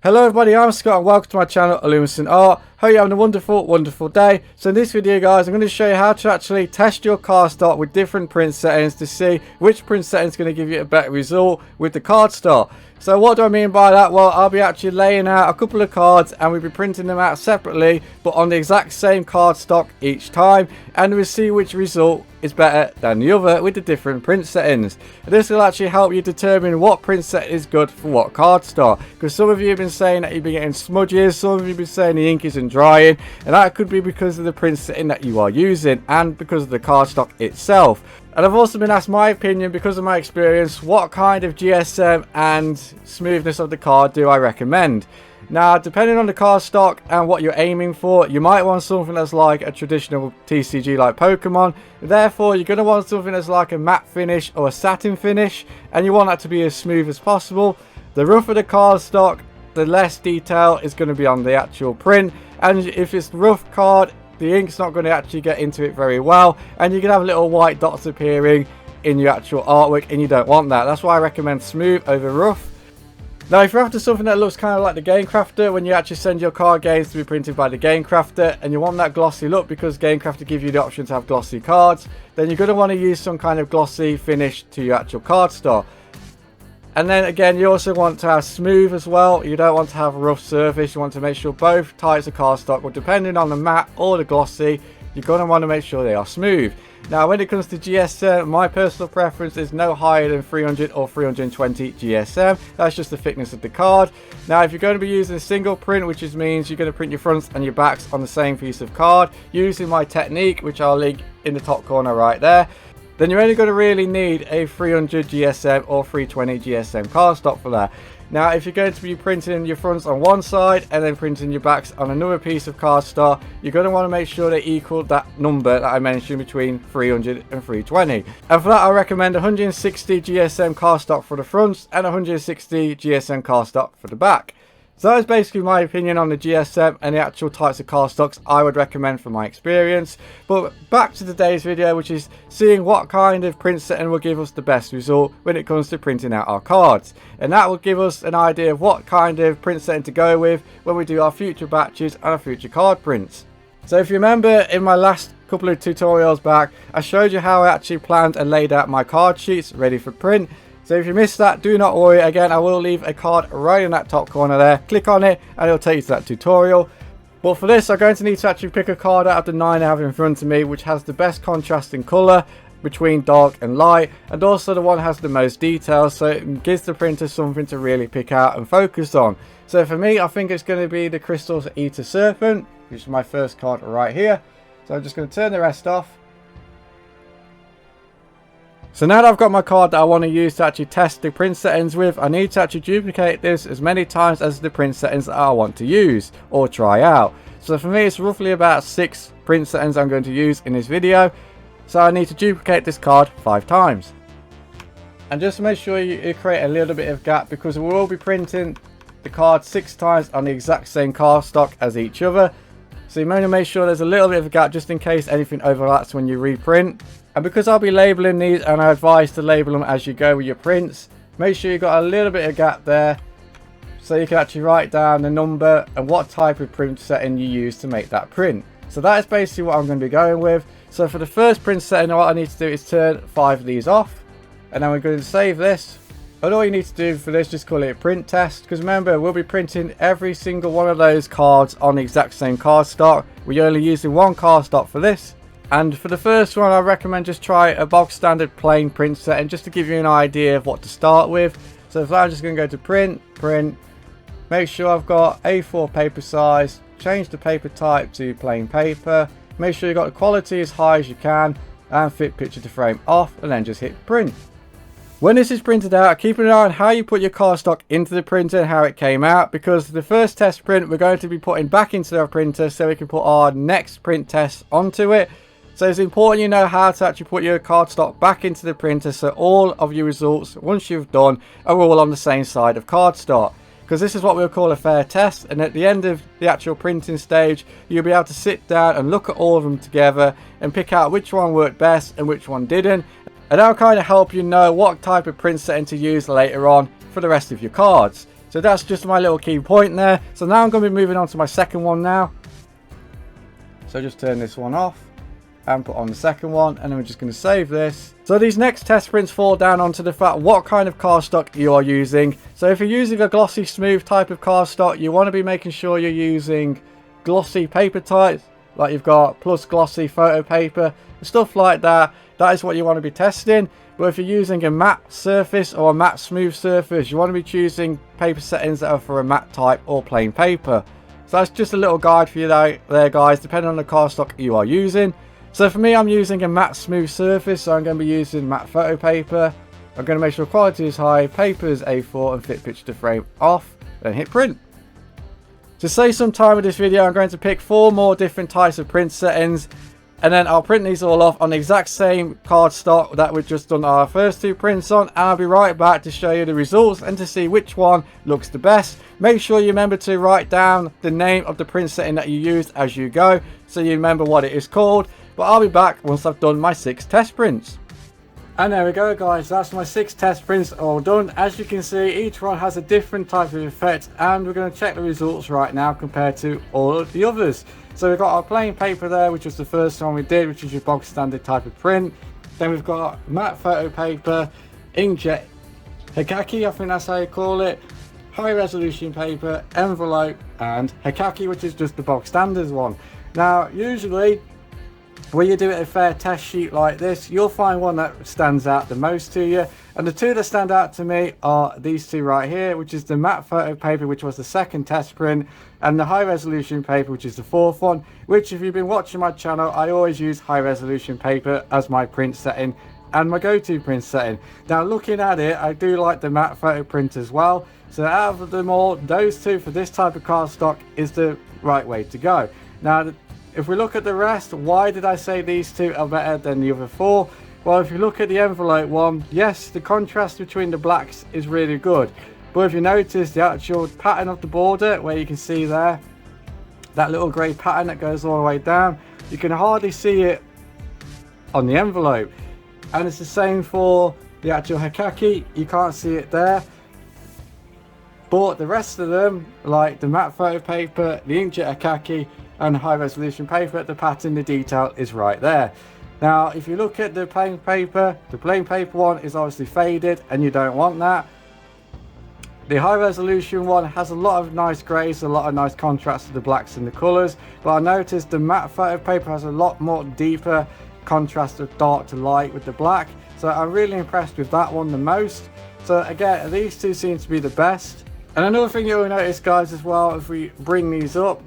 Hello everybody, I'm Scott and welcome to my channel Ellumacent Art. Hope you're having a wonderful day. So in this video guys, I'm going to show you how to actually test your cardstock with different print settings to see which print setting is going to give you a better result with the cardstock. So what do I mean by that? Well, I'll be actually laying out a couple of cards and we'll be printing them out separately but on the exact same cardstock each time, and we'll see which result is better than the other with the different print settings. This will actually help you determine what print set is good for what cardstock, because some of you have been saying that you've been getting smudges, some of you have been saying the ink isn't drying, and that could be because of the print setting that you are using and because of the cardstock itself. And I've also been asked my opinion, because of my experience, what kind of GSM and smoothness of the card do I recommend. Now, depending on the cardstock and what you're aiming for, you might want something that's like a traditional TCG like Pokemon. Therefore, you're going to want something that's like a matte finish or a satin finish, and you want that to be as smooth as possible. The rougher the cardstock, the less detail is going to be on the actual print, and if it's rough card, the ink's not going to actually get into it very well, and you're going to have little white dots appearing in your actual artwork, and you don't want that. That's why I recommend smooth over rough. Now, if you're after something that looks kind of like the Game Crafter, when you actually send your card games to be printed by the Game Crafter, and you want that glossy look because Game Crafter give you the option to have glossy cards, then you're going to want to use some kind of glossy finish to your actual cardstock. And then again, you also want to have smooth as well. You don't want to have a rough surface. You want to make sure both types of cardstock, well, depending on the matte or the glossy, you're going to want to make sure they are smooth. Now, when it comes to GSM, my personal preference is no higher than 300 or 320 GSM. That's just the thickness of the card. Now, if you're going to be using a single print, which means you're going to print your fronts and your backs on the same piece of card, using my technique, which I'll link in the top corner right there, then you're only going to really need a 300 GSM or 320 GSM cardstock for that. Now, if you're going to be printing your fronts on one side and then printing your backs on another piece of cardstock, you're going to want to make sure they equal that number that I mentioned between 300 and 320. And for that, I recommend 160 GSM cardstock for the fronts and 160 GSM cardstock for the back. So that is basically my opinion on the GSM and the actual types of cardstocks I would recommend from my experience. But back to today's video, which is seeing what kind of print setting will give us the best result when it comes to printing out our cards. And that will give us an idea of what kind of print setting to go with when we do our future batches and our future card prints. So if you remember in my last couple of tutorials back, I showed you how I actually planned and laid out my card sheets ready for print. So if you missed that, do not worry. Again, I will leave a card right in that top corner there. Click on it and it'll take you to that tutorial. But for this, I'm going to need to actually pick a card out of the 9 I have in front of me, which has the best contrasting colour between dark and light, and also the one has the most details, so it gives the printer something to really pick out and focus on. So for me, I think it's going to be the Crystal Eater Serpent, which is my first card right here. So I'm just going to turn the rest off. So now that I've got my card that I want to use to actually test the print settings with, I need to actually duplicate this as many times as the print settings that I want to use or try out. So for me, it's roughly about 6 print settings I'm going to use in this video. So I need to duplicate this card 5 times. And just to make sure you create a little bit of gap, because we will be printing the card 6 times on the exact same cardstock as each other. So you want to make sure there's a little bit of a gap just in case anything overlaps when you reprint. And because I'll be labeling these, and I advise to label them as you go with your prints, make sure you've got a little bit of gap there so you can actually write down the number and what type of print setting you use to make that print. So that is basically what I'm going to be going with. So for the first print setting, what I need to do is turn 5 of these off, and then we're going to save this. And all you need to do for this, just call it a print test, because remember, we'll be printing every single one of those cards on the exact same cardstock. We're only using one cardstock for this. And for the first one, I recommend just try a bog standard plain print setting, just to give you an idea of what to start with. So for that, I'm just going to go to print, make sure I've got A4 paper size, change the paper type to plain paper, make sure you've got the quality as high as you can, and fit picture to frame off, and then just hit print. When this is printed out, keep an eye on how you put your cardstock into the printer and how it came out, because the first test print we're going to be putting back into our printer so we can put our next print test onto it. So it's important you know how to actually put your cardstock back into the printer so all of your results, once you've done, are all on the same side of cardstock. Because this is what we'll call a fair test, and at the end of the actual printing stage, you'll be able to sit down and look at all of them together and pick out which one worked best and which one didn't. And that'll kind of help you know what type of print setting to use later on for the rest of your cards. So that's just my little key point there. So now I'm going to be moving on to my second one now. So just turn this one off and put on the second one, and then we're just going to save this. So these next test prints fall down onto the fact what kind of cardstock you are using. So if you're using a glossy smooth type of cardstock, you want to be making sure you're using glossy paper types, like you've got plus glossy photo paper, stuff like that. That is what you want to be testing. But if you're using a matte surface or a matte smooth surface, you want to be choosing paper settings that are for a matte type or plain paper. So that's just a little guide for you there guys, depending on the cardstock you are using. So for me, I'm using a matte smooth surface, so I'm going to be using matte photo paper. I'm going to make sure quality is high, paper is A4 and fit picture to frame off, then hit print. To save some time with this video, I'm going to pick 4 more different types of print settings, and then I'll print these all off on the exact same cardstock that we've just done our first 2 prints on, and I'll be right back to show you the results and to see which one looks the best. Make sure you remember to write down the name of the print setting that you use as you go, so you remember what it is called. But I'll be back once I've done my 6 test prints. And there we go guys, that's my 6 test prints all done. As you can see, each one has a different type of effect, and we're going to check the results right now compared to all of the others. So we've got our plain paper there, which was the first one we did, which is your bog standard type of print. Then we've got matte photo paper, inkjet hikaki, I think that's how you call it, high resolution paper, envelope, and hikaki, which is just the bog standard one. Now usually when you do a fair test sheet like this, you'll find one that stands out the most to you, and the 2 that stand out to me are these 2 right here, which is the matte photo paper, which was the second test print, and the high resolution paper, which is the 4th one, which if you've been watching my channel, I always use high resolution paper as my print setting and my go-to print setting. Now looking at it, I do like the matte photo print as well, so out of them all, those 2 for this type of cardstock is the right way to go. Now if we look at the rest, why did I say these 2 are better than the other 4? Well, if you look at the envelope one, yes, the contrast between the blacks is really good. But if you notice the actual pattern of the border, where you can see there, that little grey pattern that goes all the way down, you can hardly see it on the envelope. And it's the same for the actual hikaki, you can't see it there. But the rest of them, like the matte photo paper, the inkjet hikaki, and high resolution paper, the pattern, the detail is right there. Now if you look at the plain paper, the plain paper one is obviously faded and you don't want that. The high resolution one has a lot of nice greys, a lot of nice contrast to the blacks and the colours, but I noticed the matte photo paper has a lot more deeper contrast of dark to light with the black, so I'm really impressed with that one the most. So again, these 2 seem to be the best. And another thing you'll notice guys as well, if we bring these up,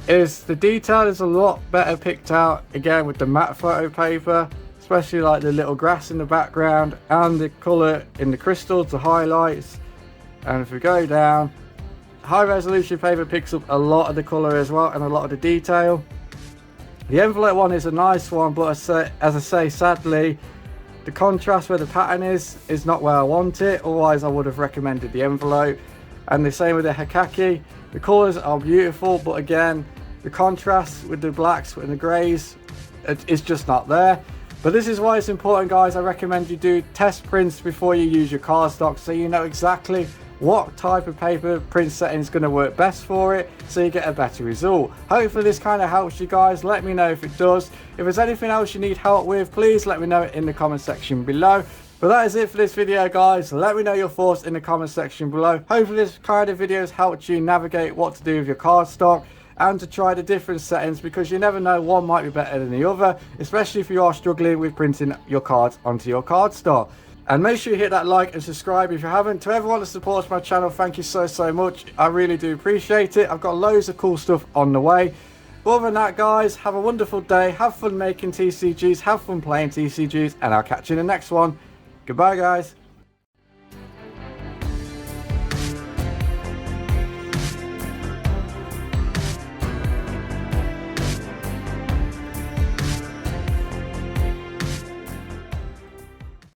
is the detail is a lot better picked out again with the matte photo paper, especially like the little grass in the background and the colour in the crystals, the highlights. And if we go down, high resolution paper picks up a lot of the colour as well and a lot of the detail. The envelope one is a nice one, but as I say, sadly the contrast where the pattern is not where I want it, otherwise I would have recommended the envelope. And the same with the hikaki, the colours are beautiful, but again the contrast with the blacks and the greys, it's just not there. But this is why it's important guys, I recommend you do test prints before you use your cardstock, so you know exactly what type of paper print setting is going to work best for it, so you get a better result. Hopefully this kind of helps you guys. Let me know if it does. If there's anything else you need help with, please let me know in the comment section below. But that is it for this video guys. Let me know your thoughts in the comment section below. Hopefully this kind of video has helped you navigate what to do with your cardstock and to try the different settings, because you never know, one might be better than the other, especially if you are struggling with printing your cards onto your cardstock. And make sure you hit that like and subscribe if you haven't. To everyone that supports my channel, thank you so much. I really do appreciate it. I've got loads of cool stuff on the way. But other than that guys, have a wonderful day, have fun making TCGs, have fun playing TCGs, and I'll catch you in the next one. Goodbye guys.